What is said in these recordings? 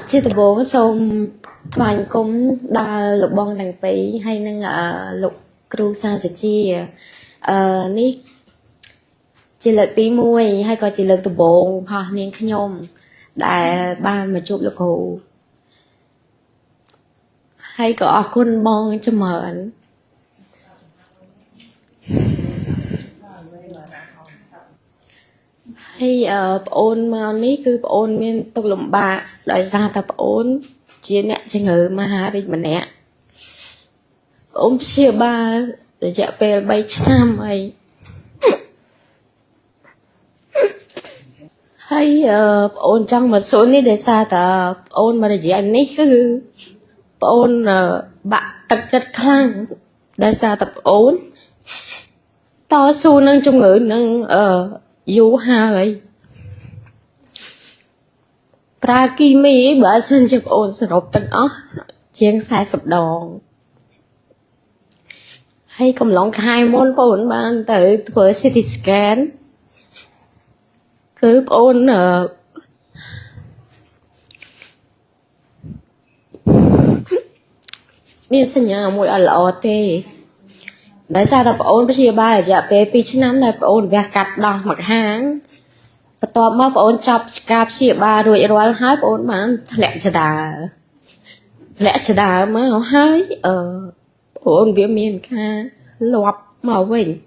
Chia từ bố xong Toàn cũng đa lục bon đằng tí hay năng lục cru sao cho chi ní chỉ lực tí mùi hay có chỉ lực từ bố ha nên khá nhôm đại ba mà chụp lực hữu hay có con bon cho mờn hay ôn mà ní cứ ôn miên tục lụm bạ đòi ra tập ôn chia nẹ cho ngờ mà ha đi mà nẹ ôm chia ba để chạy về bay trăm ấy hay ôn trong một số ní để xa ta ôn mà để chị anh ní cứ ôn bạn tật chất khăn để xa tập ôn to su nâng trong ngữ nâng du ha ấy pra kimi bữa sinh chụp ôn sờ rộp tận ó chiên sai sụp đòn hay cầm lỏng khai môn ôn ban tới với CT scan cứ ôn miền sinh nhà mùi ở lọ tê tại sao tập ôn bây giờ ba dạ bé pi chín năm này ôn về cắt đòn mặc hàng và to mà ôn chọc cạp xịa ba rồi rồi hai ôn mà lẹ chả đà mà hai ôn về miền ca lọp màu vinh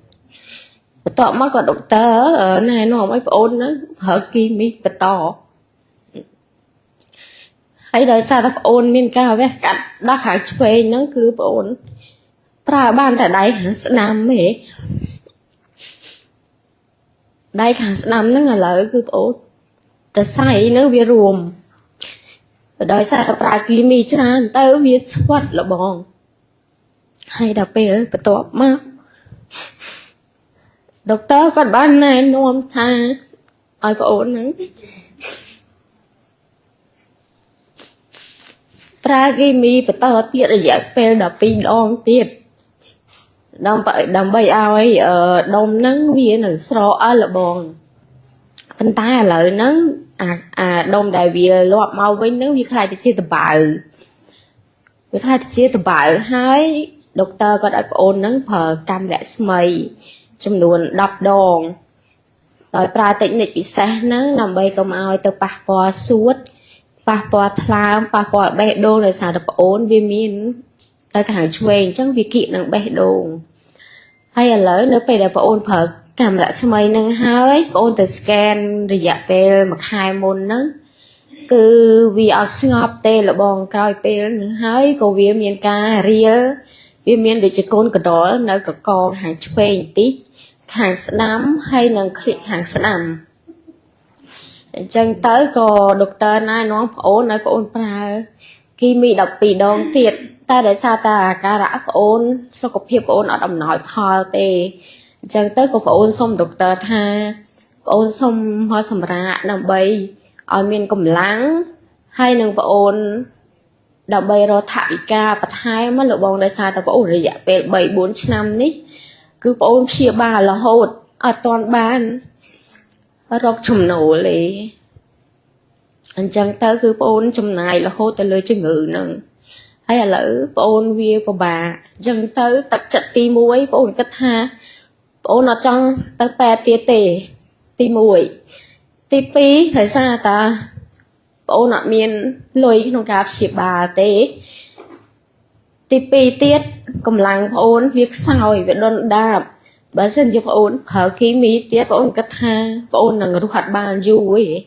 và to mà còn độc tớ ở này nó mới ôn nữa hở kim mi và to hay đời sao tập ôn miền ca về cắt đắc hàng chuê nó cứ ôn pra ban tại đây nam mẹ đây cả năm nó là lợi cứ ổn ta sai nó bị rùm đời sao ta pra kimi chán tới bị quật là bòn hay đặc biệt phải tốt mà doctor còn ban này nuông tha ai có ổn nữa pra kimi phải to tiệt là dạy pel đặc biệt đòn tiệt đầm bay ao ấy đông nắng viên ở sro ở là bòn phân tay lợi nắng đông đại vì loạt mau với nắng vì khai thì chia từ bạo vì khai thì chia từ bạo hai doctor có đại ôn nắng phở cam lẹ mây trong nguồn đập đòn rồi pra tịnh này bị xe nắng nằm bay công ao từ passport suốt passport tham passport bè đô rồi xả đập ôn vì miên tới cả hàng chuền chẳng vì kỵ nắng bè đô hay là lỡ nữa bây giờ ôn phật cảm lại xem mấy nâng hơi ôn từ scan rồi dạ về mặc hai môn nữa cứ vì ở ngọc tê là bòn coi pe nữa hơi cô viêm miền ca riêng viêm miền để cho con cái đó nơi có con hàng chuê tí hàng nắm hay nâng click hàng nằm chân tới có doctor này nó ôn nói ôn pra khi mi đọc bị đòn tiệt ta để sao ta cả đã ôn sao có phép ôn ở đồng nội phò tê chân tới có ôn xong doctor tha ôn xong hoa sầm ra nằm bay ở miền cầm láng hay nâng ôn đọc bay rồi thải ca và hai mất lộ bông để sao ta có ôn rồi dạ về 7-4 năm ní cứ ôn chia ba là hột ở toàn ban rọc chùm nổ lì anh chẳng tới cứ ôn chùm này là hô tới lời chứ ngự nâng hay là lỡ ôn vía của bà chẳng tới tập trận ti muối ôn cách ha ôn ở trong tới pe tia tề ti muối ti pi thời xa ta ôn ở miền lôi cái nông cạp xịp bà tế ti pi tiết cầm lăng ôn việc sao việc đôn đạp bà xin cho ôn hở khí mỹ tiết ôn cách ha ôn là người hoạt bàn du ấy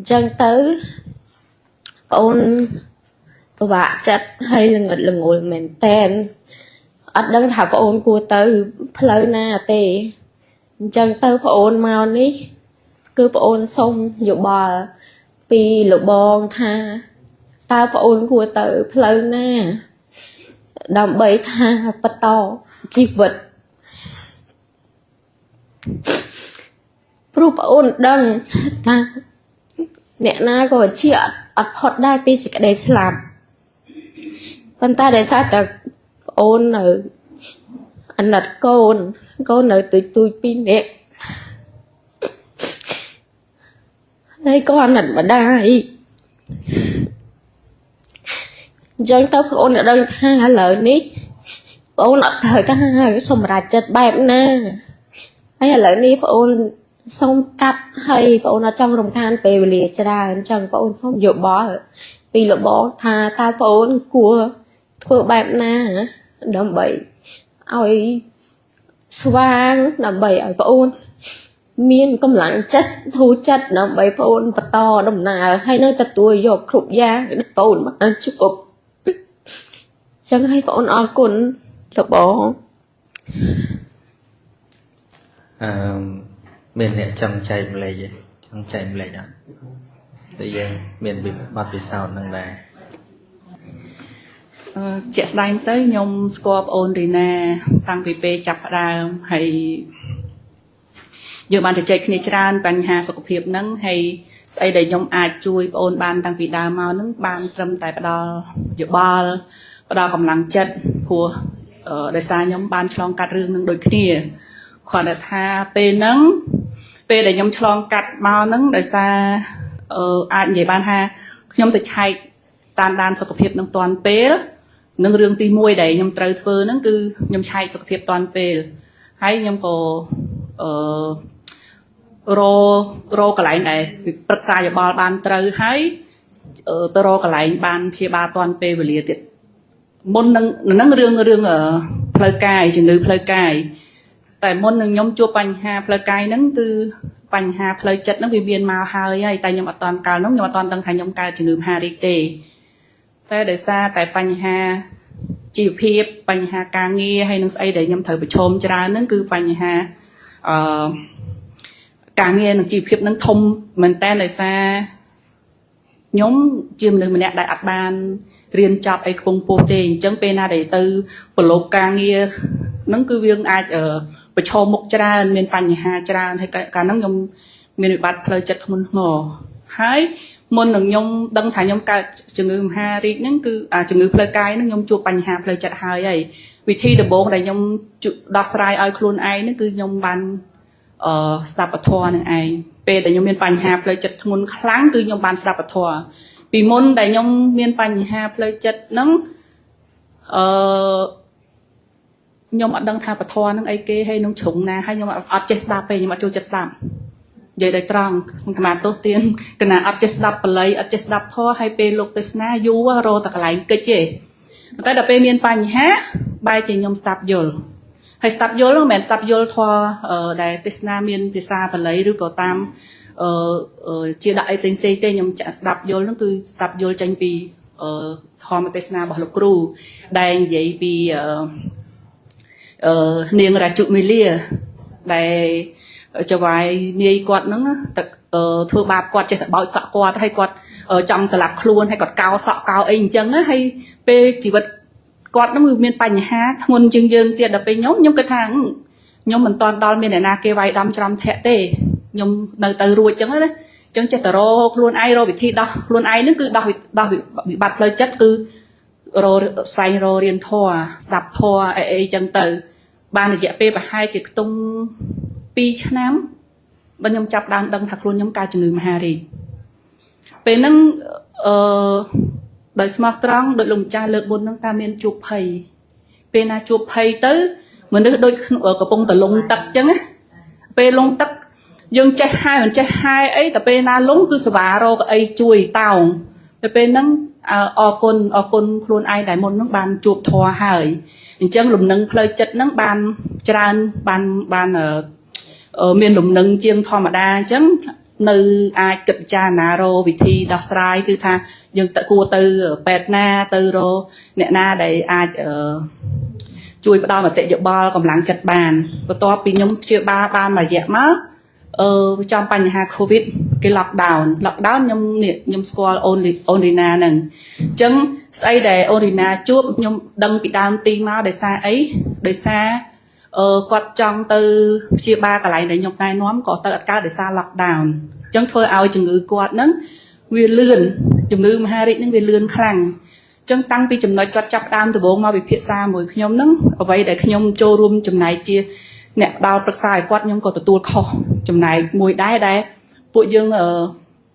chẳng tới ôn bà chất hay là ngồi mình tên ở đấng thảo ôn của tới phơi na tê chẳng tới ôn mau ní cứ ôn xong dụ bò pi lục bon tha tao ôn của tới phơi na đầm bấy tha bắt to chi vật proof ôn đăng ta nè na có chuyện ở phật đai pi sĩ cái đấy làm phần ta để sao ta ôn ở anh đặt con ở tụi pin nè hay con nè mà đai dân tao ôn ở đây ha lời ní ôn ở thời ta cái sông ra chật bẹp nè hay lời ní ôn sông cắt hay ôn ở trong đồng than về liệt ra trong ôn sông dội bó vì lộ bó tha ta ôn của thưa bẹp nè đầm bậy ôi xoang đầm bậy ở ôn miên công lặng chất thu chất đầm bậy ôn bật to đầm nào hay nơi ta tuổi dọc khục da ôn mà ăn chụp chẳng hay ôn ở cồn lộ bó mình lại trong chạy một lấy vậy trong chạy một lấy đó bây giờ mình bị bắt bị sao năng đài chị đang tới nhung score ôn thì nè tăng bị bê chập ra hay giờ bạnจะใจขึ้นจานปัญหาสุขภาพนั้นให้ใส่ได้ยมอาจช่วยโอนบานตั้งปีดาวมานั้นบานตรมแต่ประดออยู่บอลประดอกำลังจัดผัวได้สายยมบานฉลองกัดเรื่องนั้นโดยขี้ขวัญธาเป็นนั้นเป็นได้ยมฉลองกัดมานั้นได้สายอาจใหญ่บานฮายมแต่ใช้ตามด้านสุขภาพนั้นตอนเป๊ะนั้นเรื่องตีมวยได้ยมเตยเฟอนั้นคือยมใช้สุขภาพตอนเป๊ะให้ยมก็รอกระไรไหนปรึกษาอย่าบอลบานเตยให้ตัวรอกระไรบานเชียบาตอนเปเวลีติดมนนั่งเรื่องเพลกายจึงหรือเพลกายแต่มนหนึ่งยมจูปัญหาเพลกายนั้นคือปัญหาเพลจัดนั้นวิเวียนมาหาใหญ่แต่ยมตอนการน้องยมตอนตั้งทางยมกายจึงหรือหาริเตแต่เดซ่าแต่ปัญหาจีบเพียบปัญหาการเงียให้นังไอเดี๋ยวยมเถอไปชมจรานั่นคือปัญหาการเงินจีบเพียบนั้นทมเหมือนแต่เลยซาย้อมจิมหนึ่งมันเนี่ยได้อัดบานเรียนจับไอ้คงโปรตีนจังเป็นอะไรตือปลุกการเงินนั่นคือเรื่องอาจไปโชว์มุกจราเมียนปัญหาจราให้การนั่งยมเมียนบัตรเพลจัดมันงอให้มนหนึ่งยมดังถ่ายยมการจึงเงินฮารินั่นคือจึงเงินเพลกายนั่งยมจูปัญหาเพลจัดหายใหญ่วิธีเดบโบงได้ยมจุดดอกสลายไอคลูนไอนั่นคือยมบันสตาปทอนั่นเองเป็นแต่ยมเมียนปัญหาเพลจัดงุนครั้งคือยมบานสตาปทอปีมนแต่ยมเมียนปัญหาเพลจัดนั่งยมอัดดังทาปทอนั่งไอเกให้น้องฉงนะให้ยมอัดเจสตาไปยมอัดจูจัดสามใหญ่ได้ตรังขนาดโตเตียนขนาดอัดเจสตาไปเลยอัดเจสตาทอให้เป็นลูกเตสนายูว่าโรตะกไหลเกจแต่ดับเป็นเมียนปัญหาใบจะยมสตาปโยลให้สตับโยลแมนสตับโยลทัวได้ติสนาเมียนติซาไปเลยหรือก็ตามเจียดไอเซนเซเตยมจะสตับโยลนั่นคือสตับโยลจังปีทัวมาติสนาบอกลูกครูได้ใหญ่ปีเนียงราจุมิเลียได้จะไว้เมียกอดนั่งแต่ทัวบาบกอดจะบ่อยสะกอดให้กอดจังสลับครูนให้กอดเกาสะเกาเองจังนะให้เปจีวัดกอดน้ำมือเมียนปัญหาทนจึงยืนเตียดไปย้อมกระถางย้อมเหมือนตอนดอลเมียนนาเกวัยดำจำแทะเต้ย้อมเนยเตยรวยจังเลยจังจะแต่รอครูนไอรอวิธีดอครูนไอนั่นคือดอวิบัติเลยจัดคือรอใส่รอเรียนทัวสับทัวไอจังเตยบานจะไปให้จิตตรงปีชน้ำบรรยมจับดังถักครูนย้อมกายจึงมือมหารีเป็นนั่งโดยสมัครตรังโดยลงใจเลิกบนน้ำตาเมียนจูบไผ่เป็นอาจูบไผ่เต้เหมือนโดยกระปงแต่ลงตักจังไงเป็นลงตักยังใจหายเหมือนใจหายไอ้แต่เป็นนาลงคือสวาโรกับไอ้จุยเต่าแต่เป็นนั่งออกคนครูนไอได้มนนั่งบานจูบทอหายจังหลุมนั่งเพลจัดนั่งบานจานบานเมียนหลุมนั่งเจียงทอมาดาจังในอากิจจานาโรวิธีดอกสลายคือท่ายังตะกัวตือเป็ดหน้าตือโรเนี่ยหน้าได้อาช่วยประดอมาเตะเยอะบอลกำลังจัดบานประตัวปียมเชื่อบานมาเยอะมากจอมปัญหาโควิดcái lockdown nhom squall only na nè chấm say để only na chuột nhom đâm bị đam tim máu để xa ấy để xa quạt trong từ chia ba cả lại để nhom tay nóm có tờ cá để xa lockdown chấm thôi ao chừng ngư quạt nấng về lươn chừng ngư mà hai những về lươn khăng chấm tăng pi chấm nói quạt chập đam từ bốn mau bị phía xa mùi nhom nấng ở vậy để nhom trôi room chấm này chia nè bao bật sai quạt nhom có từ tua kho chấm này mùi đái đái ពួកយើង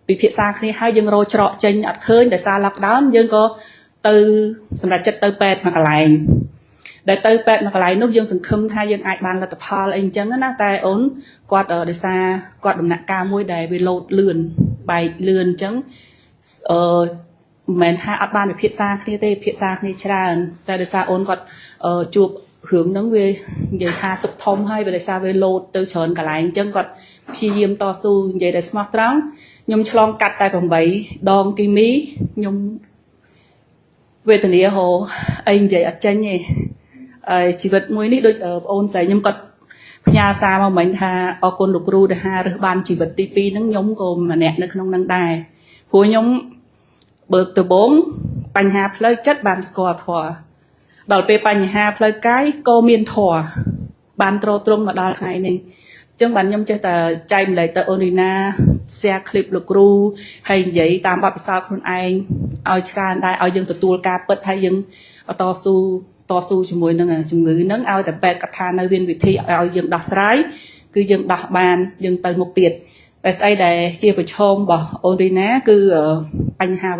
ពិភាក្សាគ្នាហើយយើងរកច្រកចេញអត់ឃើញដោយសារ lockdown យើងក៏ទៅសម្រាប់ចិត្តទៅពេទ្យមកកន្លែងដែលទៅពេទ្យមកកន្លែងនោះយើងសង្ឃឹមថាយើងអាចបានលទ្ធផលអីអញ្ចឹងណាតែអូនគាត់ដោយសារគាត់ដំណាក់កាលមួយដែលវាលោតលឿនបែកលឿនអញ្ចឹងមិនមែនថាអត់បានពិភាក្សាគ្នាទេពិភាក្សាគ្នាច្រើនតែដោយសារអូនគាត់ជួបរឿងហ្នឹងវានិយាយថាទុកធំហើយដោយសារវាលោតទៅច្រើនកន្លែងអញ្ចឹងគាត់ព្យាយាមតស៊ូនិយាយដែលស្មោះត្រង់ខ្ញុំឆ្លងកាត់តែ8ដងគីមីខ្ញុំវេទនាហូអីនិយាយអត់ចេញទេជីវិតមួយនេះដូចបងអូនស្រីខ្ញុំគាត់ផ្ញើសារមកមិញថាអរគុណលោកគ្រូដែលរើសបានជីវិតទី2ហ្នឹងខ្ញុំក៏ម្នាក់នៅក្នុងហ្នឹងដែរព្រោះខ្ញុំបើកដំបងបញ្ហាផ្លូវចិត្តបានស្គាល់ធម៌ដល់ពេលបញ្ហាផ្លូវកាយក៏មានធម៌បានទ្រទ្រង់មកដល់ថ្ងៃនេះអញ្ចឹងបានខ្ញុំចេះតែចែកម្លែកទៅអូនរីណា share clip លោកគ្រូហើយនិយាយតាមបទពិសោធន៍ខ្លួនឯងឲ្យច្រើនដែរឲ្យយើងទទួលការពិតហើយយើងតស៊ូជាមួយនឹងជំងឺហ្នឹងឲ្យតែពេទ្យគាត់ថានៅមានវិធីឲ្យយើងដោះស្រាយគឺយើងដោះបានយើងទៅមុខទៀតតែស្អីដែលជាប្រឈមរបស់អូនរីណាគឺបញ្ហា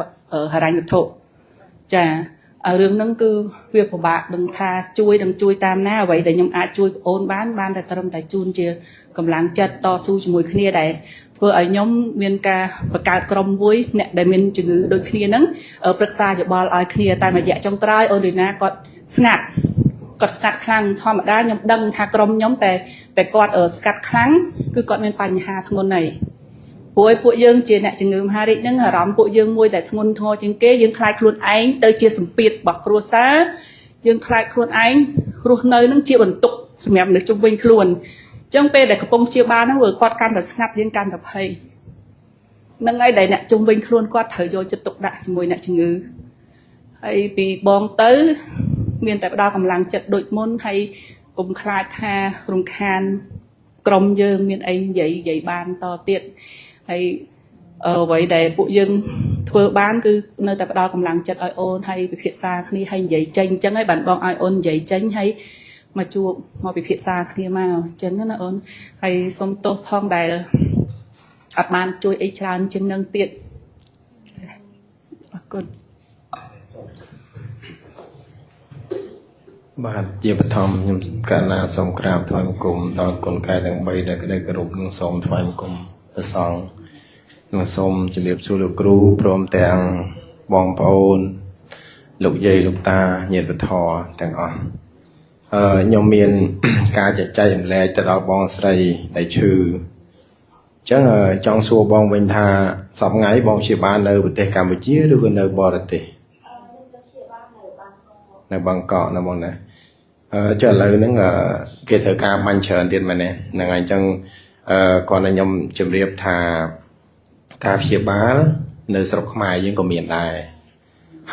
ហិរញ្ញវត្ថុចារឿងហ្នឹងគឺវាពិបាកដឹងថាជួយតាមណាអ្វីដែលខ្ញុំអាចជួយបងអូនបានតែត្រឹមតែជូនជាកម្លាំងចិត្តតស៊ូជាមួយគ្នាដែរធ្វើឲ្យខ្ញុំមានការបង្កើតក្រុមមួយអ្នកដែលមានជំងឺដូចគ្នាហ្នឹងប្រឹក្សាយោបល់ឲ្យគ្នាតែរយៈចុងក្រោយអូនរីណាគាត់ស្ងាត់ខ្លាំងធម្មតាខ្ញុំដឹងថាក្រុមខ្ញុំតែគាត់ស្កាត់ខ្លាំងគឺគាត់មានបញ្ហាធ្ងន់ហើយព្រោះពួកយើងជាអ្នកជំងឺមហារីកហ្នឹងអារម្មណ៍ពួកយើងមួយដែលធ្ងន់ធ្ងរជាងគេយើងខ្លាចខ្លួនឯងទៅជាសម្ពាធរបស់គ្រួសារយើងខ្លាចខ្លួនឯងរស់នៅនឹងជាបន្ទុកសម្រាប់មនុស្សជុំវិញខ្លួនអញ្ចឹងពេលដែលកំពុងព្យាបាលហ្នឹងគាត់កាន់តែស្ងាត់យើងកាន់តែភ័យហ្នឹងហើយដែលអ្នកជុំវិញខ្លួនគាត់ត្រូវយកចិត្តទុកដាក់ជាមួយអ្នកជំងឺហើយពីបងទៅមានតែផ្ដល់កម្លាំងចិត្តដូចមុនហើយកុំខ្លាចថារំខានក្រុមយើងមានអីនិយាយបានតទៀតហើយអ្វីដែលពួកយើងធ្វើបានគឺនៅតែផ្ដល់កម្លាំងចិត្តឲ្យអូនហើយពិភាក្សាគ្នាហើយនិយាយចេញអញ្ចឹងហើយបានបងឲ្យអូននិយាយចេញហើយមកជួបមកពិភាក្សាគ្នាមកអញ្ចឹងណាអូនហើយសុំទោសផងដែលអត់បានជួយអីច្រើនជាងនឹងទៀតអរគុណបាទជាបឋមខ្ញុំកណ្ណាសូមក្រាបថ្វាយបង្គំដល់គុណកែទាំង3ដែលក្តីគោរពនិងសូមថ្វាយបង្គំព្រះសង្ឃនិងសូមជម្រាបសួរលោកគ្រូព្រមទាំងបងប្អូនលោកយាយលោកតាញាតិវត្ថុទាំងអស់ខ្ញុំមានការចែកចាយចម្លែកទៅដល់បងស្រីដែលឈឺអញ្ចឹងចង់សួរបងវិញថាសប្តាហ៍ថ្ងៃបងព្យាបាលនៅប្រទេសកម្ពុជាឬក៏នៅបរទេសនៅបាងកកណាបងណាចុះឥឡូវហ្នឹងគេត្រូវការបាញ់ច្រើនទៀតមែនទេហ្នឹងហើយអញ្ចឹងគាត់ឲ្យខ្ញុំជម្រាបថាការព្យាបាលនៅស្រុកខ្មែរយើងក៏មានដែរ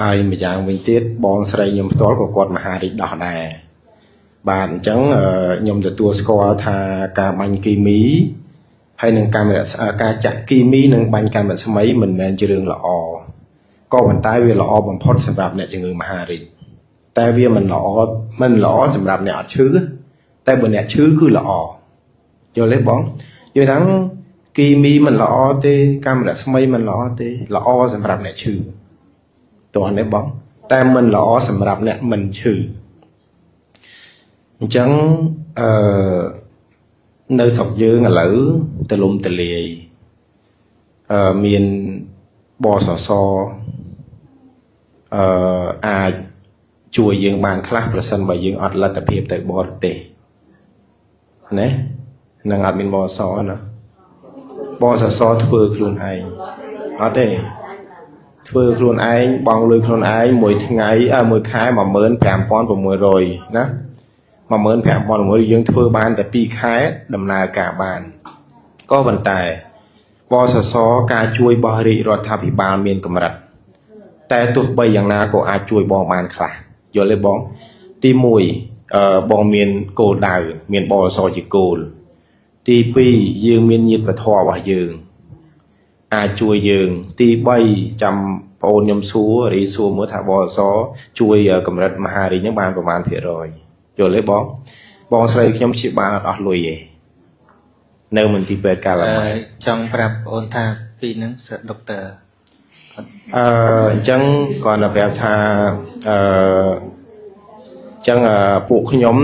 ហើយម្យ៉ាងវិញទៀតបងស្រីខ្ញុំផ្ទាល់ក៏គាត់មហារីកដោះដែរបាទអញ្ចឹងខ្ញុំទទួលស្គាល់ថាការបាញ់គីមីហើយនឹងការចាក់គីមីនិងបាញ់កាំរស្មីមិនមែនជារឿងល្អក៏ប៉ុន្តែវាល្អបំផុតសម្រាប់អ្នកជំងឺមហារីកតែវាមិនល្អសម្រាប់អ្នកអត់ឈឺតែបើអ្នកឈឺគឺល្អយល់ទេបងយល់ថាគីមីមិនល្អទេកាំរស្មីមិនល្អទេល្អសម្រាប់អ្នកឈឺតោះនេះបងតែមិនល្អសម្រាប់អ្នកមិនឈឺអញ្ចឹងនៅស្រុកយើងឥឡូវទលំទលាយមានបសសអាចជួយយើងបានខ្លះប្រសិនបើយើងអត់លទ្ធភាពទៅបរទេសណានឹងអត់មានបសសណាបសសធ្វើខ្លួនឯងអត់ទេធ្វើខ្លួនឯងបង់លុយខ្លួនឯងមួយថ្ងៃមួយខែ 15,600 ណា 15,600 យើងធ្វើបានតែ2ខែដំណើរការបានក៏ប៉ុន្តែបសសការជួយរបស់រាជរដ្ឋាភិបាលមានកម្រិតតែទោះបីយ៉ាងណាក៏អាចជួយបងបានខ្លះយល់ទេបងទី1បងមានគោលដៅមានបសសជាគោលទី2យើងមានញាតិវត្ថុរបស់យើងអាចជួយយើងទី3ចាំបងអូនខ្ញុំសួររីសួរមើលថាបសសជួយកម្រិតមហារីកហ្នឹងបានប្រមាណភាគរយយល់ទេបងស្រីខ្ញុំព្យាបាលអត់អស់លុយទេនៅមន្ទីរពេទ្យកាលឡើយចង់ប្រាប់អូនថា ពីហ្នឹងសិស្សដុកទ័រ អញ្ចឹងគាត់ប្រាប់ថាអញ្ចឹងពួកខ្ញុំ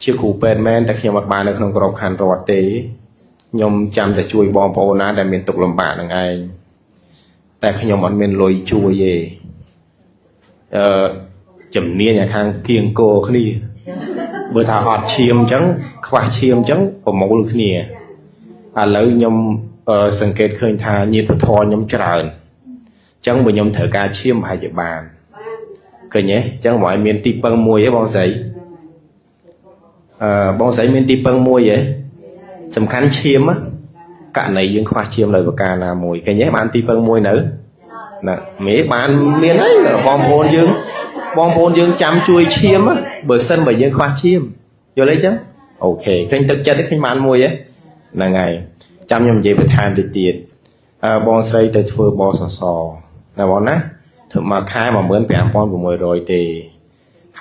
ជាគ្រូពេទ្យមែនតែខ្ញុំអត់បាននៅក្នុងក្របខ័ណ្ឌរដ្ឋទេខ្ញុំចាំតែជួយបងប្អូនណាដែលមានទុក្ខលំបាកនឹងឯងតែខ្ញុំអត់មានលុយជួយទេជំនាញខាងគៀងគោគ្នាបើថាអត់ឈាមអញ្ចឹងខ្វះឈាមអញ្ចឹងប្រមូលគ្នាឥឡូវខ្ញុំសង្កេតឃើញថាញាតិពធខ្ញុំច្រើនអញ្ចឹងបើខ្ញុំត្រូវការឈាមប្រហែលជាបានឃើញទេអញ្ចឹងមកឲ្យមានទីពឹងមួយទេបងស្រីបងស្រីមានទីពឹងមួយទេសំខាន់ឈាមករណីយើងខ្វះឈាមដោយប្រការណាមួយឃើញទេបានទីពឹងមួយនៅណាមេបានមានហើយបងប្អូនយើងចាំជួយឈាមបើសិនបើយើងខ្វះឈាមយល់អីចឹងអូខេឃើញទឹកចិត្តឃើញបានមួយហ្នឹងហើយចាំខ្ញុំនិយាយបន្ថែមតិចទៀតបងស្រីទៅធ្វើបសសណាបងណាធ្វើមួយខែ 15,600 ទេ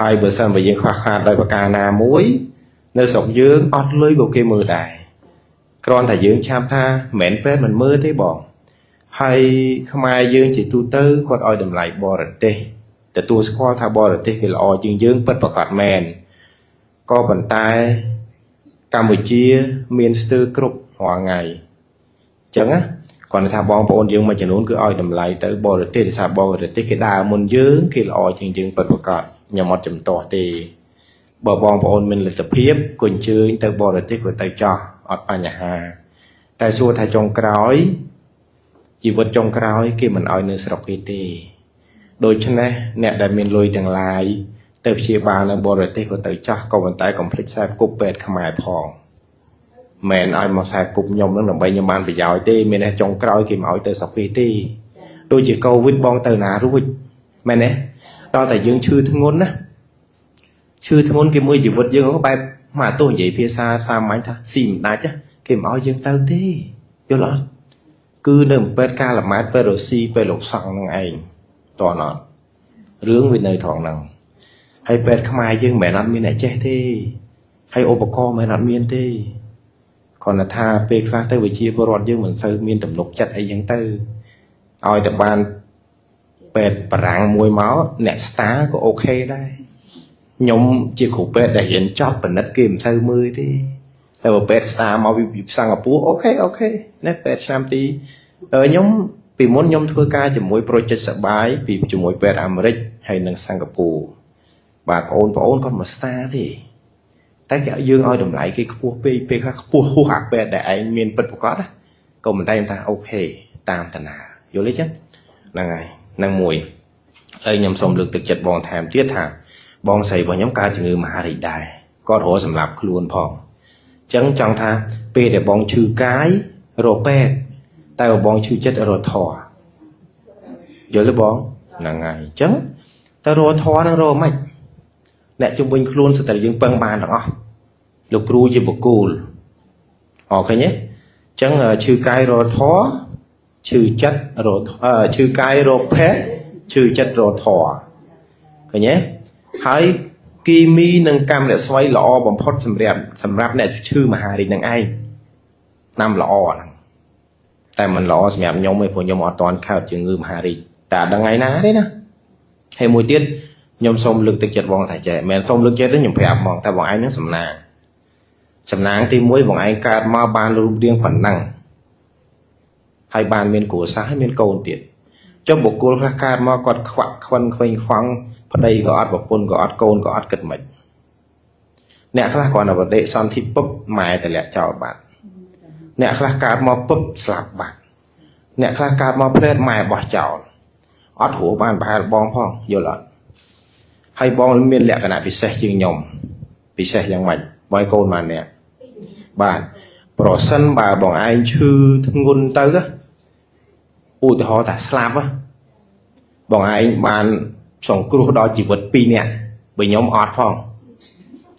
ហើយបើសិនបើយើងខ្វះខាតដោយប្រការណាមួយនៅស្រុកយើងអត់លុយក៏គេមើលដែរគ្រាន់តែយើងឆាប់ថាមិនមែនពេទ្យមិនមើលទេបងហើយខ្មែរយើងជាទូទៅគាត់ឲ្យតម្លៃបរទេសទទួលស្គាល់ថាបរទេសគេល្អជាងយើងពិតប្រាកដមែនក៏ប៉ុន្តែកម្ពុជាមានស្ទើរគ្រប់រាល់ថ្ងៃអញ្ចឹងណាគាត់ថាបងប្អូនយើងមួយចំនួនគឺឲ្យតម្លៃទៅបរទេសដោយសារបរទេសគេដើរមុនយើងគេល្អជាងយើងពិតប្រាកដខ្ញុំអត់ចំទាស់ទេបើបងប្អូនមានលទ្ធភាពក៏អញ្ជើញទៅបរទេសក៏ទៅចោះអត់បញ្ហាតែសួរថាចុងក្រោយជីវិតចុងក្រោយគេមិនឲ្យនៅស្រុកគេទេដូច្នេះអ្នកដែលមានលុយទាំងឡាយទៅព្យាបាលនៅបរទេសក៏ទៅចោះក៏ប៉ុន្តែកុំភ្លេចខ្សែគប់ពេទ្យខ្មែរផងមិនឲ្យមកខ្សែគប់ខ្ញុំនឹងដើម្បីខ្ញុំបានប្រយោជន៍ទេមានតែចុងក្រោយគេមកឲ្យទៅស្រុកគេទេដូចជាកូវីដបងទៅណារួចមែនទេដល់តែយើងឈឺធ្ងន់ណាឈឺធ្ងន់គេមួយជីវិតយើងបែបមកទោះនិយាយភាសាសាមញ្ញថាស៊ីមិនដាច់គេមិនឲ្យយើងទៅទេយល់អត់គឺនៅពេទ្យកាលម៉ែតពេទ្យរុស្ស៊ីពេទ្យលោកសង្ឃនឹងឯងតើអត់រឿងវានៅត្រង់ហ្នឹងហើយពេទ្យខ្មែរយើងមិនមែនអត់មានអ្នកចេះទេហើយឧបករណ៍មិនមែនអត់មានទេគ្រាន់តែថាពេលខ្លះទៅវិជាពលរដ្ឋយើងមិនសូវមានទំនុកចិត្តអីចឹងទៅឲ្យតែបានពេទ្យបារាំងមួយមកអ្នកស្តាក៏អូខេដែរខ្ញុំជាគ្រូពេទ្យដែលរៀនចប់បណ្ឌិតគេមិនសូវមើលទេតែបើពេទ្យស្តាមកពីសិង្ហបុរីអូខេណាពេទ្យឆ្នាំទីខ្ញុំពីមុនខ្ញុំធ្វើការជាមួយប្រូជិតសបាយពីជាមួយពេទ្យអាមេរិកហើយនិងសិង្ហបុរីបាទបងប្អូនគាត់មកស្តាទេតែគេយើងឲ្យតម្លៃគេខ្ពស់ពេកពេលខ្លះខ្ពស់ហួសអាពេទ្យដែលឯងមានពិតប្រាកដណាក៏មិនតែថាអូខេតាមតាណាយល់ទេចឹងហ្នឹងហើយហ្នឹងមួយហើយខ្ញុំសូមលើកទឹកចិត្តបងថែមទៀតថាបងស្រីរបស់ខ្ញុំកើតជំងឺមហារីកដែរគាត់រកសម្រាប់ខ្លួនផងអញ្ចឹងចង់ថាពេលដែលបងឈឺកាយរកពេទ្យតែបងឈឺចិត្តរកធម៌យល់ទេបងហ្នឹងហើយអញ្ចឹងតើរកធម៌នឹងរកមិនអ្នកជំនាញខ្លួនស្ទើរយើងពឹងបានទាំងអស់លោកគ្រូជាបុគ្គលអរឃើញទេអញ្ចឹងឈឺកាយរកធម៌ឈឺចិត្តរកឈឺកាយរកពេទ្យឈឺចិត្តរកធម៌ឃើញទេហើយគីមីនិងកម្មរស្មីល្អបំផុតសម្រាប់អ្នកឈឺមហារីកនឹងឯងតាមល្អហ្នឹងតែមិនល្អសម្រាប់ខ្ញុំទេព្រោះខ្ញុំអត់ទាន់កើតជំងឺមហារីកតែដល់ថ្ងៃណាទេណាហើយមួយទៀតខ្ញុំសូមលើកទឹកចិត្តបងថាចេះមិនមែនសូមលើកចិត្តទេខ្ញុំប្រាប់ហ្មងតែបងឯងនឹងសំណាងទី1បងឯងកើតមកបានរូបរាងប៉ុណ្ណឹងហើយបានមានគ្រួសារហើយមានកូនទៀតចុះបុគ្គលខ្លះកើតមកគាត់ខ្វាក់ខ្វិនខ្វែងខ្វង់ប្តីក៏អត់ប្រពន្ធក៏អត់កូនក៏អត់គិតមិនអ្នកខ្លះគាត់នៅបដិសន្ធិពុបម៉ែតម្លាក់ចោលបាត់អ្នកខ្លះកើតមកពុបស្លាប់បាត់អ្នកខ្លះកើតមកផ្លែតម៉ែបោះចោលអត់ហួរបានប្រហែលបងផងយល់អត់ហើយបងមានលក្ខណៈពិសេសជាងខ្ញុំពិសេសយ៉ាងម៉េចបងកូនបានអ្នកបាទប្រសិនបើបងឯងឈឺធ្ងន់ទៅឧទាហរណ៍ថាស្លាប់បងឯងបានសង្គ្រោះដល់ជីវិត2នាក់បើខ្ញុំអត់ផង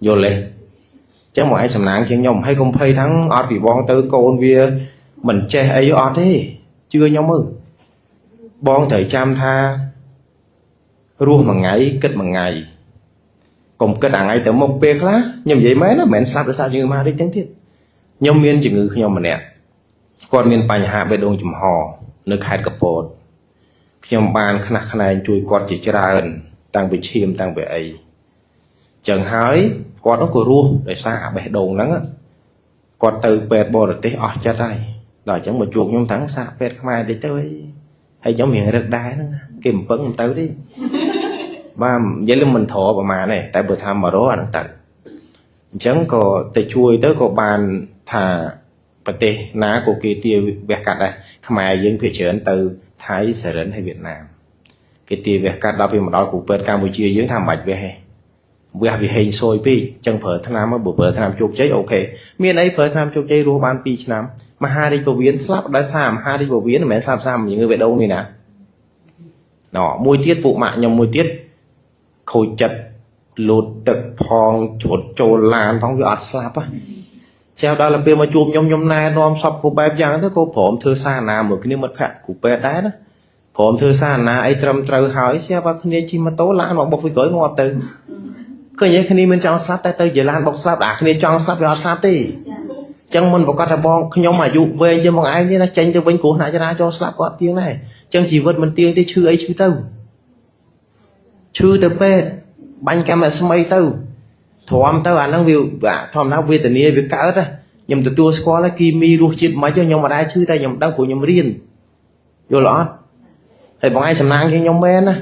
យល់ទេអញ្ចឹងបងឯងសំណាងជាងខ្ញុំហើយកុំភ័យថាអត់ពីបងទៅកូនវាមិនចេះអីអត់ទេជឿខ្ញុំមើលបងត្រូវចាំថារស់មួយថ្ងៃគិតមួយថ្ងៃកុំគិតអាថ្ងៃទៅមុខពេលខ្លះខ្ញុំនិយាយមែនណាមិនមែនស្លាប់ដោយសារជំងឺមហារីកទាំងទៀតខ្ញុំមានជំងឺខ្ញុំម្នាក់ គាត់មានបញ្ហាបេះដូងចំហនៅខេត្តកពតខ្ញុំបានខ្នះខ្នែងជួយគាត់ជាច្រើនតាំងពីឈាមតាំងពីអីចឹងហើយគាត់នោះក៏រស់ដោយសារបេះដូងហ្នឹងគាត់ទៅពេទ្យបរទេសអស់ចិត្តហើយដល់អញ្ចឹងមកជួបខ្ញុំទាំងសាកពេទ្យខ្មែរតិចទៅហើយខ្ញុំរៀងរឹកដែរហ្នឹងគេមិនពឹងមិនទៅទេបាទនិយាយលឹមមិនធរប្រហែលទេតែបើថា100អាហ្នឹងទៅអញ្ចឹងក៏ទៅជួយទៅក៏បានថាប្រទេសណាក៏គេទាវះកាត់ដែរខ្មែរយើងភាគច្រើនទៅថៃសេរិនហើយវៀតណាមគេទាវះកាត់ដល់ពេលមកដល់គ្រូពេទ្យកម្ពុជាយើងថាមិនបាច់វះទេវះវាហេងសួយពេកអញ្ចឹងប្រើថ្នាំមកបើប្រើថ្នាំជោគជ័យអូខេមានអីប្រើថ្នាំជោគជ័យរស់បាន2ឆ្នាំមហារាជពវៀនស្លាប់ដោយសារមហារាជពវៀនមិនមែនស្លាប់សារជំងឺបេះដូងនេះណាណ៎មួយទៀតពួកម៉ាក់ខ្ញុំមួយទៀតខូចចិត្តលូតទឹកផងជ្រុតចូលឡានផងវាអត់ស្លាប់ហ៎ចែវដល់ពេលមកជួបខ្ញុំណែនាំសពគ្រប់បែបយ៉ាងទៅក៏ព្រមធ្វើសារណាមួយគ្នាមិត្តភក្តិគ្រូពេទ្យដែរណាព្រមធ្វើសារណាអីត្រឹមត្រូវហើយស្រាប់ថាគ្នាជិះម៉ូតូឡានមកបុកពីក្រោយងាប់ទៅឃើញគ្នាមិនចង់ស្លាប់តែទៅជាឡានបុកស្លាប់អាគ្នាចង់ស្លាប់វាអត់ស្លាប់ទេអញ្ចឹងមិនប្រកាសថាបងខ្ញុំអាយុវែងជាងបងឯងទេណាចេញទៅវិញគ្រោះថ្នាក់ចរាចរណ៍ស្លាប់ក៏អត់ទៀងដែរអញ្ចឹងជីវិតមិនទៀងទេឈឺអីឈឺទៅឈឺទៅពេទ្យបាញ់កម្មស្មីទៅទ្រាំទៅអាហ្នឹងវាធម្មតាវេទនាវាកើតខ្ញុំទទួលស្គាល់គីមីរសជាតិមិនខ្មិចខ្ញុំមិនដែរឈឺតែខ្ញុំដឹងព្រោះខ្ញុំរៀនយល់អត់ហើយបងឯងសំណាងជាងខ្ញុំមែនណា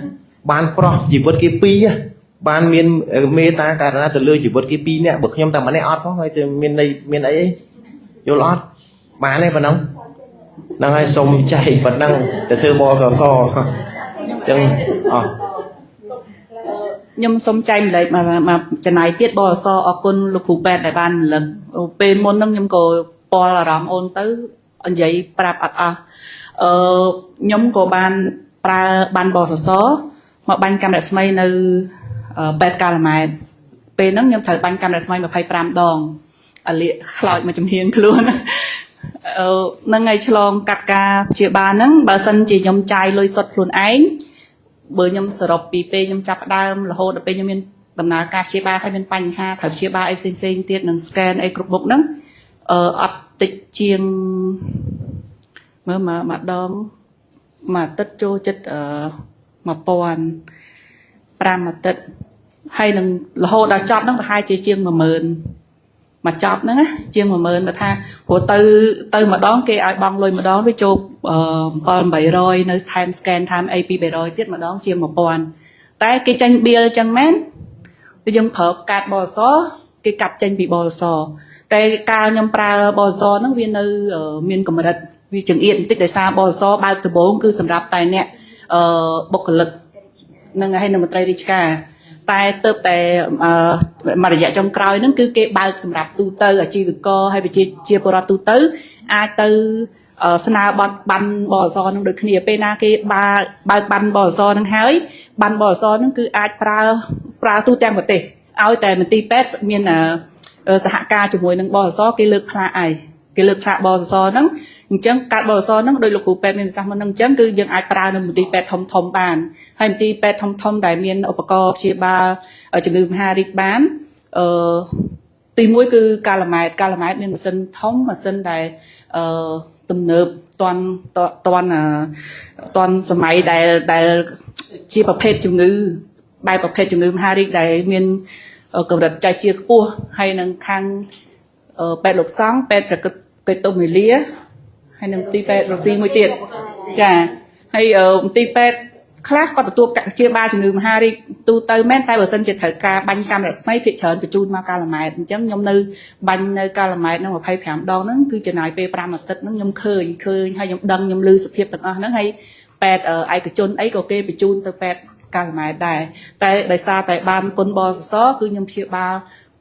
បានប្រោះជីវិតគេ2បានមានមេតាករណាទៅលើជីវិតគេ2នាក់បើខ្ញុំតែម្នាក់អត់ផងហើយមានអីយល់អត់បានទេប៉ុណ្ណឹងហ្នឹងហើយសុំចែកប៉ុណ្ណឹងទៅធ្វើបសសអញ្ចឹងអស់ខ្ញុំសូមចែកម្លែកមកចំណាយទៀតបសអរគុណលោកគ្រូពេទ្យដែលបានរំលឹកពេលមុនហ្នឹងខ្ញុំក៏ពាល់អារម្មណ៍អូនទៅនិយាយប្រាប់អត់អស់ខ្ញុំក៏បានប្រើបានបសសមកបាញ់កាំរស្មីនៅពេទ្យកាឡាម៉ែតពេលហ្នឹងខ្ញុំត្រូវបាញ់កាំរស្មី25ដងអាលៀកខ្លោចមកចំហៀងខ្លួនហ្នឹងហើយឆ្លងកាត់ការព្យាបាលហ្នឹងបើសិនជាខ្ញុំចាយលុយសុទ្ធខ្លួនឯងបើខ្ញុំសរុបពីពេលខ្ញុំចាប់ផ្ដើមរហូតដល់ពេលខ្ញុំមានដំណើរការព្យាបាលហើយមានបញ្ហាត្រូវព្យាបាលអីផ្សេងៗទៀតនឹង scan អីគ្រប់មុខហ្នឹងអត់តិចជាងមើលម្ដងមួយអាទិត្យចូលចិត្ត1000 5អាទិត្យហើយនឹងរហូតដល់ចប់ហ្នឹងប្រហែលជាជាង10000មកចប់ហ្នឹងណាជាង10000បើថាព្រោះទៅម្ដងគេឲ្យបង់លុយម្ដងវាចូល7800នៅថែម scan ថែមអី200ទៀតម្ដងជាង1000តែគេចាញ់ bill ចឹងមែនតែយើងប្រើកាតបសគេកាត់ចេញពីបសតែកាលខ្ញុំប្រើបសហ្នឹងវានៅមានកម្រិតវាចង្អៀតបន្តិចដោយសារបសបើកដំបូងគឺសម្រាប់តែអ្នកបុគ្គលិកនឹងឲ្យនៅមន្ត្រីរាជការតែទៅតែមួយរយៈចុងក្រោយហ្នឹងគឺគេបើកសម្រាប់ទូទៅអាជីវករហើយប្រជាពលរដ្ឋទូទៅអាចទៅស្នើប័ណ្ណបសហ្នឹងដូចគ្នាពេលណាគេបើកប័ណ្ណបសហ្នឹងហើយប័ណ្ណបសហ្នឹងគឺអាចប្រើទូទាំងប្រទេសឲ្យតែមន្ទីរពេទ្យមានសហការជាមួយនឹងបសគេលើកផ្លាកអីគេលើកផ្លាកបសហ្នឹងអញ្ចឹងកាត់បសហ្នឹងដោយលោកគ្រូពេទ្យមានប្រសាសន៍មុនហ្នឹងអញ្ចឹងគឺយើងអាចប្រើនៅមន្ទីរពេទ្យធំបានហើយមន្ទីរពេទ្យធំដែលមានឧបករណ៍ព្យាបាលជំងឺមហារីកបានទី1គឺកាឡាម៉ែតមានម៉ាស៊ីនធំម៉ាស៊ីនដែលទំនើបតាន់សម័យដែលជាប្រភេទជំងឺបែបប្រភេទជំងឺមហារីកដែលមានកម្រិតចែកជាខ្ពស់ហើយនឹងខាងពេទ្យលោកសង្ឃពេទ្យប្រកេតុមីលាហើយនឹងទីពេទ្យរ៉ូស៊ីមួយទៀតចាហើយទីពេទ្យខ្លះគាត់ទទួលព្យាបាលជំងឺមហារីកទូទៅមែនតែបើសិនជាត្រូវការបាញ់កាំរស្មីភាគច្រើនបញ្ជូនមកកាឡាម៉ែតអញ្ចឹងខ្ញុំនៅបាញ់នៅកាឡាម៉ែតហ្នឹង25ដងហ្នឹងគឺចំណាយពេល5អាទិត្យហ្នឹងខ្ញុំឃើញហើយខ្ញុំដឹងខ្ញុំឮសភាពទាំងអស់ហ្នឹងហើយពេទ្យឯកជនអីក៏គេបញ្ជូនទៅពេទ្យកាឡាម៉ែតដែរតែដោយសារតែបានគុណបសសគឺខ្ញុំព្យាបាល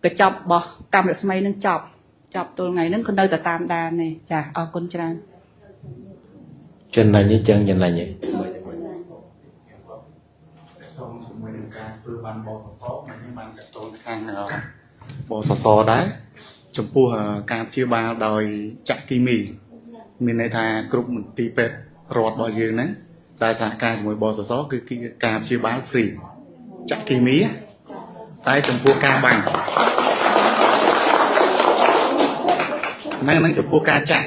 កញ្ចប់របស់កាំរស្មីហ្នឹងចប់ទល់ថ្ងៃហ្នឹងក៏នៅតែតាមដាននេះចាអរគុណច្រើនចំណេញនេះចឹងចំណេញនេះសូមជាមួយនឹងការធ្វើបានបសសខ្ញុំបានកតូនខាងបសសដែរចំពោះការព្យាបាលដោយចាក់គីមីមានន័យថាគ្រប់មន្ទីរពេទ្យរដ្ឋរបស់យើងហ្នឹងតែសហការជាមួយបសសគឺការព្យាបាល free ចាក់គីមីតែចំពោះការបាញ់ហ្នឹងចំពោះការចាក់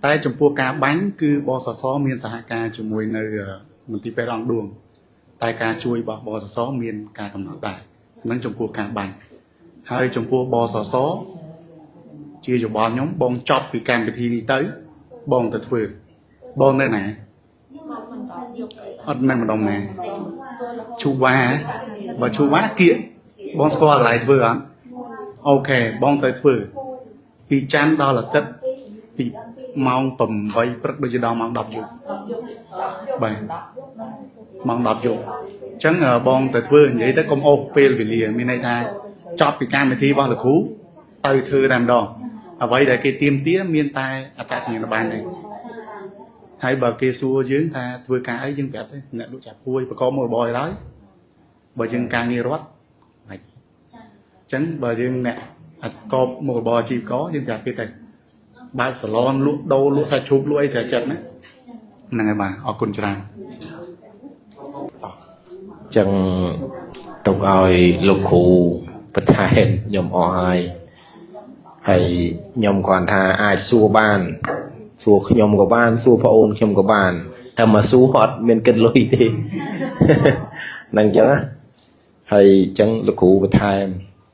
តែចំពោះការបាញ់គឺបសសមានសហការជាមួយនៅមន្ទីរពេទ្យអង្គឌួងតែការជួយរបស់បសសមានការកំណត់ដែរហ្នឹងចំពោះការបាញ់ហើយចំពោះបសសជាយោបល់ខ្ញុំបងចប់ពីកម្មវិធីនេះទៅបងទៅធ្វើបងនៅណាអត់នៅម្ដងណាឈូវ៉ាបើឈូវ៉ាគៀកបងស្គាល់កន្លែងធ្វើអត់អូខេបងទៅធ្វើពីច័ន្ទដល់អាទិត្យពីម៉ោង8ព្រឹកដូចជាដល់ម៉ោង10យប់បាទម៉ោង10យប់អញ្ចឹងបងទៅធ្វើនិយាយទៅកុំអូសពេលវេលាមានន័យថាចប់ពីកម្មវិធីរបស់លោកគ្រូទៅធ្វើតែម្ដងអ្វីដែលគេទៀមទាមានតែអត្តសញ្ញាណប័ណ្ណទេហើយបើគេសួរយើងថាធ្វើការអីយើងប្រាប់ទេអ្នកលក់ចាប់ពួយបកមុខរបរឲ្យដល់បើយើងការងាររដ្ឋមិនអញ្ចឹងបើយើងអ្នកអត់កបមុខរបរអាជីវករយើងប្រាប់គេទៅបើកសាឡនលក់ដូរលក់សាច់ជ្រូកលក់អីស្រាចិត្តណាហ្នឹងហើយបាទអរគុណច្រើន ចឹងទុកឲ្យលោកគ្រូបន្ថែមខ្ញុំអស់ហើយខ្ញុំគាត់ថាអាចសួរបានសួរខ្ញុំក៏បានសួរប្អូនខ្ញុំក៏បានតែមកសួរអត់មានគិតលុយទេហ្នឹងចឹងណាហើយចឹងលោកគ្រូបន្ថែម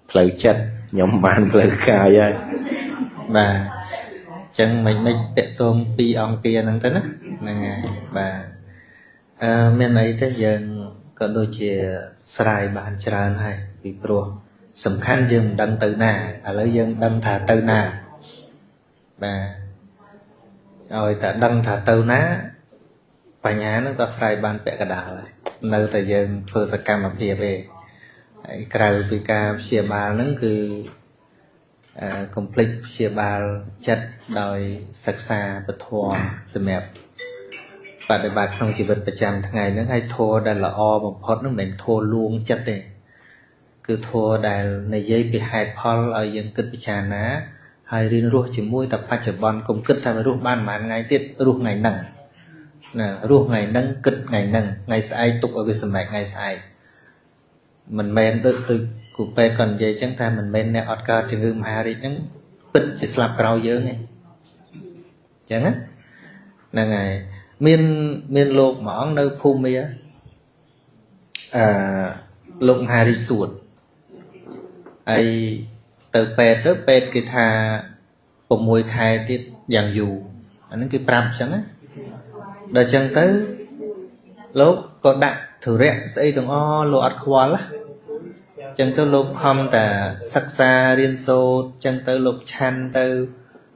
ផ្លូវចិត្តខ្ញុំបានផ្លូវកាយហើយ បាទចឹងមិនតេតងពីអង្គាហ្នឹងទៅណាហ្នឹងហើយបាទមានអីទេយើងក៏ដូចជាស្រាយបានច្រើនហើយពីព្រោះសំខាន់យើងមិនដឹងទៅណាឥឡូវយើងដឹងថាទៅណាបាទឲ្យតែដឹងថាទៅណាបញ្ញាហ្នឹងក៏ស្រាយបានពាក់កណ្ដាលហើយនៅតែយើងធ្វើសកម្មភាពទេហើយក្រៅពីការព្យាបាលហ្នឹងគឺកុំភ្លេចព្យាបាលចិត្តដោយសិក្សាពធសម្រាប់បដិបត្តិក្នុងជីវិតប្រចាំថ្ងៃហ្នឹងហើយធម៌ដែលល្អបំផុតហ្នឹងមិនមែនធម៌លួងចិត្តទេគឺធម៌ដែលនិយាយពីហេតុផលឲ្យយើងគិតពិចារណាហើយរៀនរស់ជាមួយតែបច្ចុប្បន្នកុំគិតថារស់បានប្រហែលថ្ងៃទៀតរស់ថ្ងៃហ្នឹងណារស់ថ្ងៃហ្នឹងគិតថ្ងៃហ្នឹងថ្ងៃស្អែកទុកឲ្យវាសម្រេចថ្ងៃស្អែកមិនមែនដូចគ្រូពេទ្យគាត់និយាយចឹងថាមិនមែនអ្នកអត់កើតជំងឺមហារីកហ្នឹងពិតជាស្លាប់ក្រោយយើងទេចឹងណាហ្នឹងហើយមានលោកមួយអង្គនៅភូមិលោកមហារីកសួតហើយទៅពេទ្យគេថា6ខែទៀតយ៉ាងយូរអាហ្នឹងគេប្រាប់ចឹងណាដល់ចឹងទៅលោកក៏ដាក់ធុរៈស្អីទាំងអស់លោកអត់ខ្វល់ណាចឹងទៅលោកខំតែសិក្សារៀនសូត្រចឹងទៅលោកឆាន់ទៅ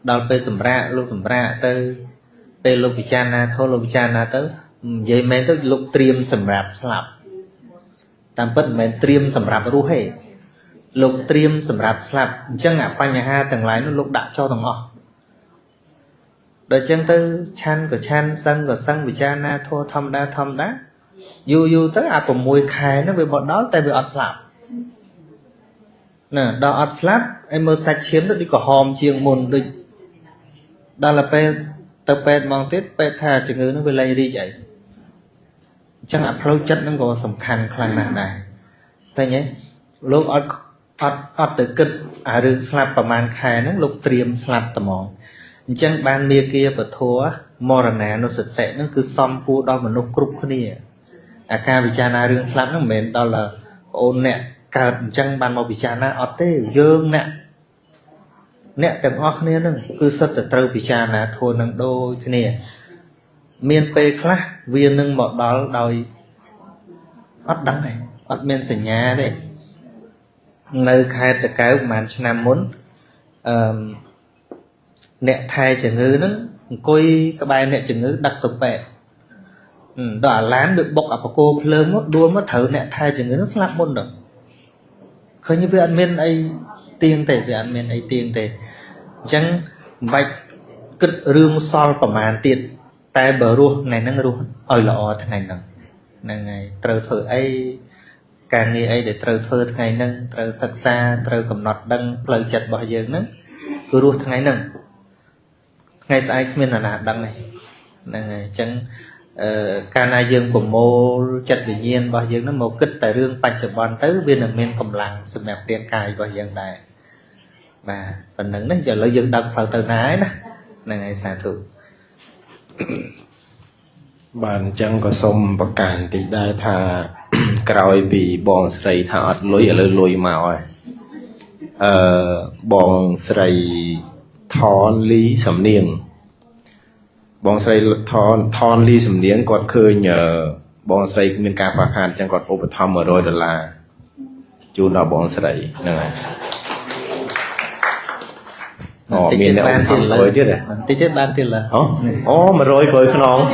ដល់ពេលសម្រាកលោកសម្រាកទៅពេលលោកពិចារណាធម៌លោកពិចារណាទៅនិយាយមែនទៅលោកត្រៀមសម្រាប់ស្លាប់តាមពិតមិនមែនត្រៀមសម្រាប់រស់ទេលោកត្រៀមសម្រាប់ស្លាប់អញ្ចឹងអាបញ្ហាទាំងឡាយនោះលោកដាក់ចោលទាំងអស់ដល់ចឹងទៅឆាន់ក៏ឆាន់សឹងក៏សឹងពិចារណាធម៌ធម្មតាយូរទៅអា6ខែនោះវាមកដល់តែវាអត់ស្លាប់ណាដល់អត់ស្លាប់ឯមើលសាច់ឈាមទៅដូចក្រហមជាងមុនដូចដល់ពេលទៅពេទ្យមកទៀតពេទ្យថាជំងឺនោះវាលែងរីកអីអញ្ចឹងអាផ្លូវចិត្តហ្នឹងក៏សំខាន់ខ្លាំងណាស់ដែរតែញ៉េលោកអត់ទៅគិតអារឿងស្លាប់ប្រហែលខែហ្នឹងលោកត្រៀមស្លាប់តែហ្មងអញ្ចឹងបានមេគាពធមរណានុសតិហ្នឹងគឺសំគួរដល់មនុស្សគ្រប់គ្នាអាការពិចារណារឿងស្លាប់ហ្នឹងមិនមែនដល់បងអូនអ្នកកើតអញ្ចឹងបានមកពិចារណាអត់ទេយើងអ្នកទាំងអស់គ្នាហ្នឹងគឺសិតតែត្រូវពិចារណាធម៌នឹងដូចគ្នាមានពេលខ្លះវានឹងមកដល់ដោយអត់ដឹងទេអត់មានសញ្ញាទេនៅខេត្តតាកែវប្រហែលឆ្នាំមុនអ្នកថែជំងឺហ្នឹងអង្គុយក្បែរអ្នកជំងឺដឹកទៅពេទ្យដល់អាឡានវាបុកអាបកោភ្លើងមកដួលមកត្រូវអ្នកថែជំងឺហ្នឹងស្លាប់មុនដល់ឃើញវាអត់មានអីទៀងទេវាអត់មានអីទៀងទេអញ្ចឹងមិនបាច់គិតរឿងសល់ប្រមាណទៀតតែបើរស់ថ្ងៃហ្នឹងរស់ឲ្យល្អថ្ងៃហ្នឹងហ្នឹងហើយត្រូវធ្វើអីការងារអីដែលត្រូវធ្វើថ្ងៃហ្នឹងត្រូវសិក្សាត្រូវកំណត់ដឹងផ្លូវចិត្តរបស់យើងហ្នឹងគឺរស់ថ្ងៃហ្នឹងថ្ងៃស្អែកគ្មានអ្នកណាដឹងទេហ្នឹងហើយអញ្ចឹងកាលណាយើងប្រមូលចិត្តវិញ្ញាណរបស់យើងហ្នឹងមកគិតតែរឿងបច្ចុប្បន្នទៅវានឹងមានកម្លាំងសម្រាប់រាងកាយរបស់យើងដែរបាទប៉ុណ្្នឹងណាឥឡូវយើងដឹងផ្លូវទៅណាហើយណាហ្នឹងហើយសាធុ bạn chẳng có xong bậc cản thì đại tha cõi vì bọn sầy thả ọt lối ở lối màu ấy bọn sầy thon lý sầm niềng bọn sầy thon lý sầm niềng còn khơi nhờ bọn sầy miền cà phê hàn chẳng còn ốp thom ở rồi đó là chú nó bọn sầy này miền này ốp thom rồi chứ này tí chết ban tiền là mà rồi khơi khăn nóng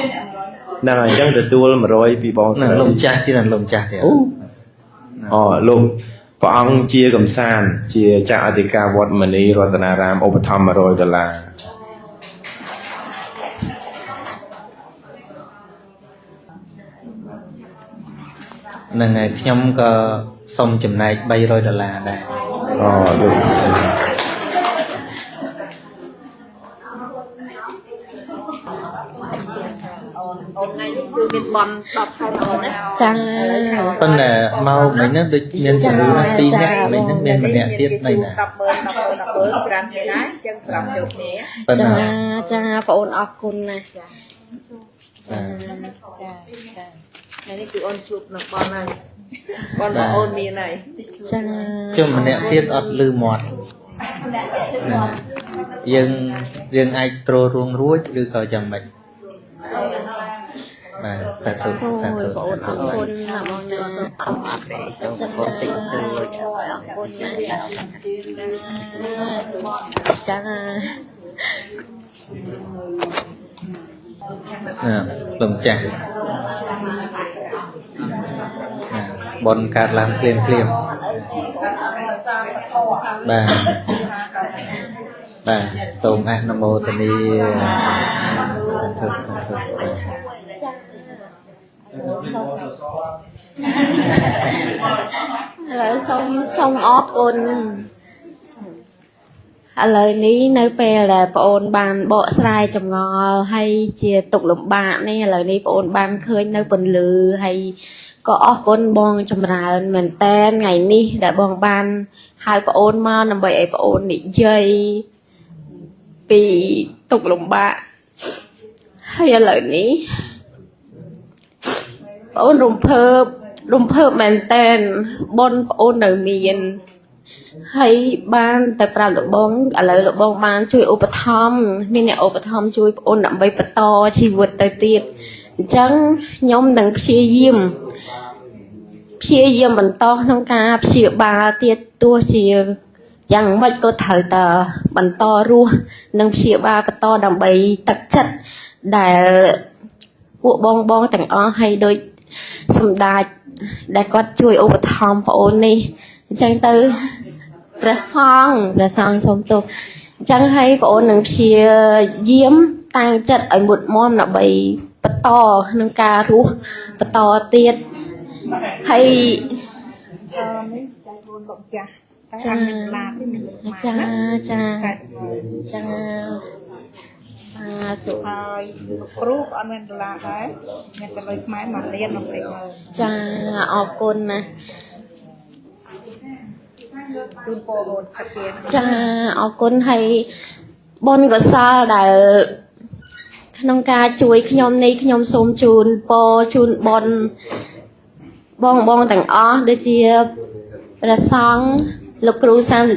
nàng chẳng được tua mà rồi vì bọn sầy lồng cha chỉ là lồng cha thì lồng ông chia cầm san chia cha thì ca vọt mình đi rồi tận ram ốp thom rồi đó là là ngày nhom có xong chừng này bay rồi đó là đây được Chăng con là mau mấy nước được miền sườn núi là tin nhé mấy nước miền mà nè tiết mấy nè cha bà ôn ọc con này này cứ ôn chụp nó con này con mà ôn mi này cha cho mà nè tiết ọt lư mọt dương ai trô ruông ruột lư coi chẳng mày mà sa thử ôn ọc con là mong nè ọc cha con tình từ ọc con này cha lồng chả bọn cạt làm kliêm bà sôm ác nam mô tani san thơ là xong óc con lời ní nơi pe là bọn bàn bỏ sai chồng ngò hay chia tục lụm bạn này lời ní bọn bàn khơi nơi phần lư hay có con bong chồng ra mình tên ngày ní đã bong bàn hai bọn mà nằm bậy bọn đi chơi vì tục lụm bạn hay lời ní bọn rùng phơ mình tên bọn đời miền hay banแต่ปราบลูกบองอะไรลูกบองบานช่วยอุปธรรมมีเนี่ยอุปธรรมช่วยโอนนำไปปะตอชีวิตแต่ติดจังย่อมดังเพียยิ้มบรรทอน้องกาเพียบาเตียตัวเชียยังไม่ก็เถิดแต่บรรทอรู้นังเพียบาปะตอดำไปตักจัดแต่พวกบองแต่งอ้อให้โดยสมดาได้ก็ช่วยอุปธรรมโอนนี่จังเตอระซองชมตุจังให้พระองค์หนึ่งเชียเยี่ยมตั้งจัดไอ้หมดมอมน่ะใบปะตอนังการูปะตอเตียดให้จ้าสาธุ ครูอันนั้นลาได้เนี่ยจะเลยไม้มาเรียนลงไปเลย จ้าออกคนนะ คือโปรโมทชัดเจน จ้าออกคนให้บนก็ซาได้น้องกาช่วยขยมนี้ขยมสมจูนปอจูนบนบองแต่งอ้อเดจีระซังลูกครู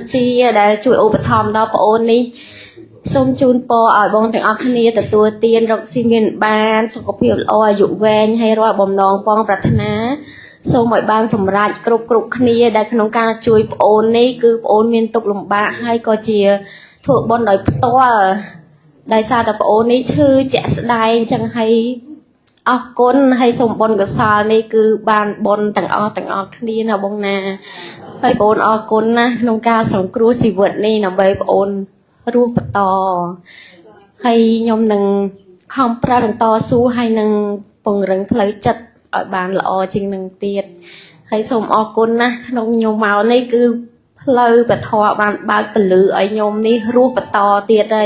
30ได้ช่วยอุปธรรมดาวปโอนนี้สมจูนปออ่อยบองแต่งอ้อคณีแต่ตัวเตียนรกซีเมนบานสุขภาพอ่อยอยู่แวนให้รอดบอมนองปองปรารถนาส่งหมายบางสมรัฐกรุบคณีได้ขนมการช่วยปโอนนี้คือปโอนเมียนตกลงบะให้ก็เจียถูกบอลดอยตัวได้ซาแต่ปโอนนี้ชื่อแจ๊สได้จังให้ออกก้นให้ส่งบอลกับซานี่คือบานบอลแต่งออกนี่นะบงนาไปปโอนออกก้นนะนงการสังครูจีวิตนี่นะใบปโอนรูปต่อให้ยมหนึ่งคอมปราดังต่อสู้ให้หนึ่งปงเริงเพลย์จัดออกบานละอจริงหนึ่งเตียดให้ส่งออกก้นนะนงยมเมานี่คือเพลย์แบบทอบานเปลือไอยมนี่รูปต่อเตียดได้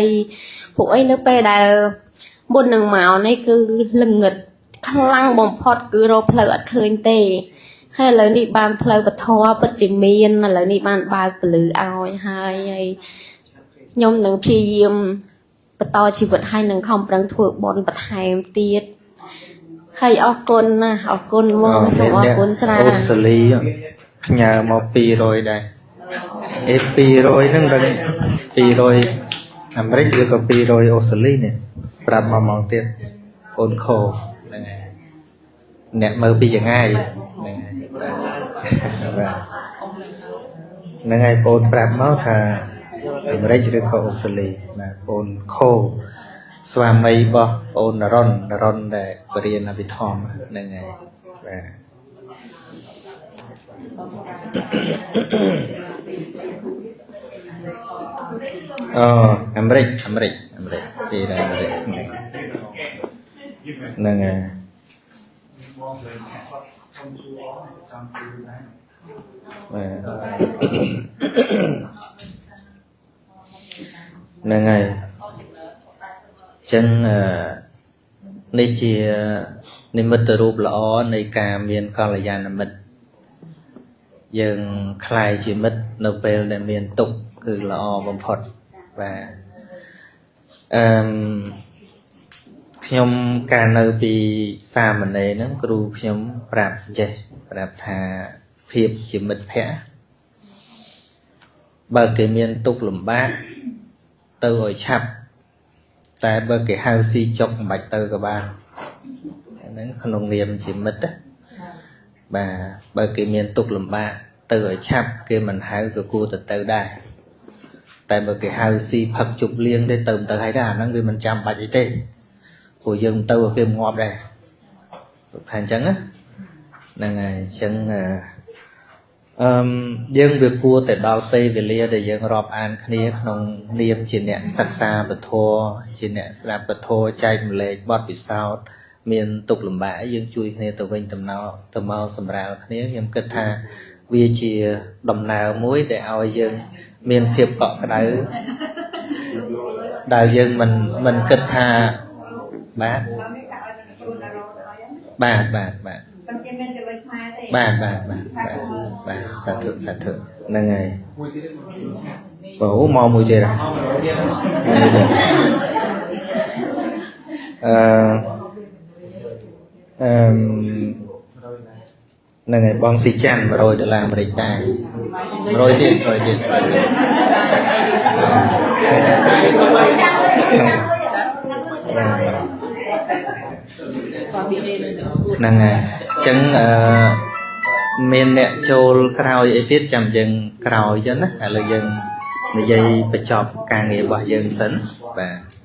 พวกไอ้นึกไปได้บนหนึ่งเมานี่คือลึงเงิดพลังบ่มพอดคือเราเพลย์เคยเตะให้เลยนี่บานเพลย์แบบทอปัจจิมีนเลยนี่บานเปลือเอาให้ยมหนึ่งพี่ยิมป បន្តជីវិតឲ្យនឹងខំប្រឹងធ្វើបន់បន្ថែមទៀតហើយអរគុណណាអរគុណមកសូមអរគុណច្រើន អូស្ត្រាលីផ្ញើមក200ដែរ200ហ្នឹងដឹង200អាមេរិកឬក៏200អូស្ត្រាលីនេះប្រាប់មកទៀតអូនខោហ្នឹងហើយអ្នកមើលពីយ៉ាងងាយហ្នឹងហើយបាទហ្នឹងហើយបងប្រាប់មកថាអាមេរិកឬក៏អូស្ត្រាលីបាទបងខោស្វាមីរបស់អូនរ៉ុនដែលបរៀនអភិធម្មហ្នឹងហើយបាទអូអាមេរិកពីអាមេរិកហ្នឹងហើយហ្នឹងហើយចឹងនេះជានិមិត្តរូបល្អនៃការមានកល្យាណមិត្តយើងខ្លាយជាមិត្តនៅពេលដែលមានទុក្ខគឺល្អបំផុតបាទខ្ញុំកាលនៅពីសាមណេរហ្នឹងគ្រូខ្ញុំប្រាប់ថាភាពជាមិត្តភក្តិបើគេមានទុក្ខលំបាកទៅឲ្យឆាប់តែបើគេហៅស៊ីចុកមិនបាច់ទៅក៏បានហ្នឹងក្នុងនាមជាមិត្តបាទបើគេមានទុក្ខលំបាកទៅឲ្យឆាប់គេមិនហៅក៏គួរទៅដែរតែបើគេហៅស៊ីផឹកជប់លៀងទេទៅមិនទៅហើយដែរអាហ្នឹងវាមិនចាំបាច់អីទេព្រោះយើងទៅគេងាប់ដែរថាអញ្ចឹងហ្នឹងហើយអញ្ចឹងយើងវាគួរតែដល់ពេលវេលាដែលយើងរាប់អានគ្នាក្នុងនាមជាអ្នកសិក្សាពធជាអ្នកស្ដាប់ពធចែកម្លែកបទពិសោធន៍មានទុក្ខលំបាកយើងជួយគ្នាទៅវិញទៅមកសម្រាលគ្នាខ្ញុំគិតថាវាជាដំណើរមួយដែលឲ្យយើងមានភាពកក់ក្ដៅដែលយើងមិនគិតថាបាទសាធុហ្នឹងហើយបើមកមួយទៀតហ្នឹងហើយបងស៊ីចាន់$100អាមេរិកដែរ100ទៀតហ្នឹងហើយអញ្ចឹងមានអ្នកចូលក្រោយអីទៀតចាំយើងក្រោយចឹងណាឥឡូវយើងនិយាយបញ្ចប់ការងាររបស់យើងសិនបាទ